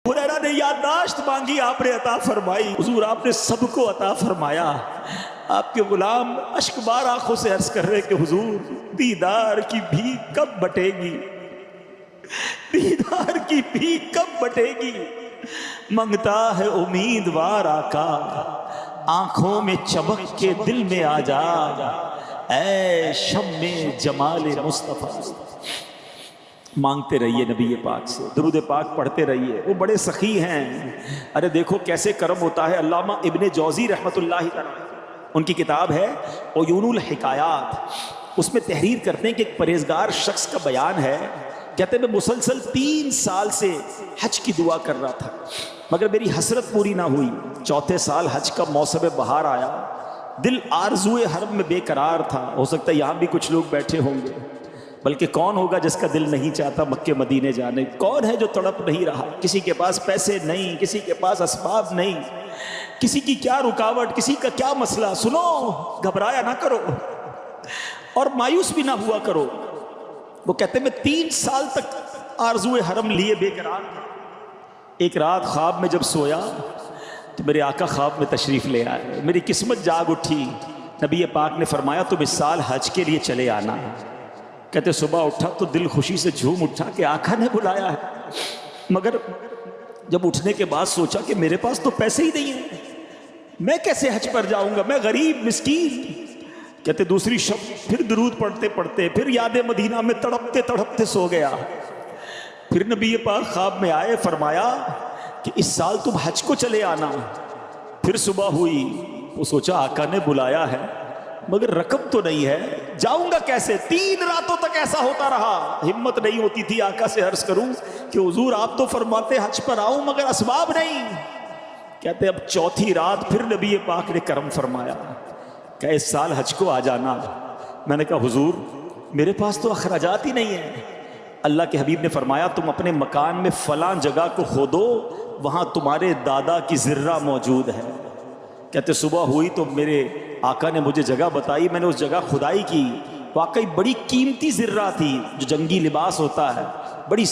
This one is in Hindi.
हुरैरा ने याददाश्त मांगी, आपने अता फरमाई। हुजूर आपने सबको अता फरमाया। आपके गुलाम अश्कबार आंखों से अर्ज कर रहे कि हुजूर दीदार की भीख कब बटेगी, दीदार की भीख कब बटेगी। मंगता है उम्मीदवार आका, आंखों में चमक के दिल में आ जा, ऐ शम्मे जमाले मुस्तफा। मांगते रहिए नबी पाक से, दुरूद पाक पढ़ते रहिए, वो बड़े सखी हैं। अरे देखो कैसे करम होता है। अल्लामा इब्ने जौज़ी रहमतुल्लाहि अलैह, उनकी किताब है उयूनुल हिकायात, उसमें तहरीर करते हैं कि एक परहेजगार शख्स का बयान है। कहते हैं मैं मुसलसल 3 साल से हज की दुआ कर रहा था, मगर मेरी हसरत पूरी ना हुई। चौथे साल हज का मौसम बहार आया, दिल आरज़ुए हरम में बेकरार था। हो सकता है यहाँ भी कुछ लोग बैठे होंगे, बल्कि कौन होगा जिसका दिल नहीं चाहता मक्के मदीने जाने। कौन है जो तड़प नहीं रहा। किसी के पास पैसे नहीं, किसी के पास असबाब नहीं, किसी की क्या रुकावट, किसी का क्या मसला। सुनो, घबराया ना करो और मायूस भी ना हुआ करो। वो कहते मैं 3 साल तक आरज़ुए हरम लिए बेकरार था। एक रात ख्वाब में जब सोया तो मेरे आका ख्वाब में तशरीफ़ ले आए। मेरी किस्मत जाग उठी। नबी पाक ने फरमाया तुम इस साल हज के लिए चले आना। कहते सुबह उठा तो दिल खुशी से झूम उठा कि आका ने बुलाया है, मगर जब उठने के बाद सोचा कि मेरे पास तो पैसे ही नहीं है, मैं कैसे हज पर जाऊंगा, मैं गरीब मिस्कीन। कहते दूसरी शब फिर दुरूद पढ़ते पढ़ते फिर याद मदीना में तड़पते तड़पते सो गया। फिर नबी पाक ख्वाब में आए, फरमाया कि इस साल तुम हज को चले आना। फिर सुबह हुई, वो सोचा आका ने बुलाया है मगर रकम तो नहीं है, जाऊंगा कैसे। 3 रातों तक ऐसा होता रहा। हिम्मत नहीं होती थी आका से अर्ज करूं कि हुजूर आप तो फरमाते हज पर आऊं मगर असबाब नहीं। कहते अब चौथी रात फिर नबी पाक ने करम फरमाया, क्या इस साल हज को आ जाना। मैंने कहा हुजूर मेरे पास तो अखराजात ही नहीं है। अल्लाह के हबीब ने फरमाया तुम अपने मकान में फलां जगह को खोदो, वहां तुम्हारे दादा की ज़िर्रा मौजूद है। कहते सुबह हुई तो मेरे आका ने मुझे जगह बताई, मैंने उस जगह खुदाई की। वाकई बड़ी कीमती ज़िर्रा थी, जो जंगी लिबास होता है, बड़ी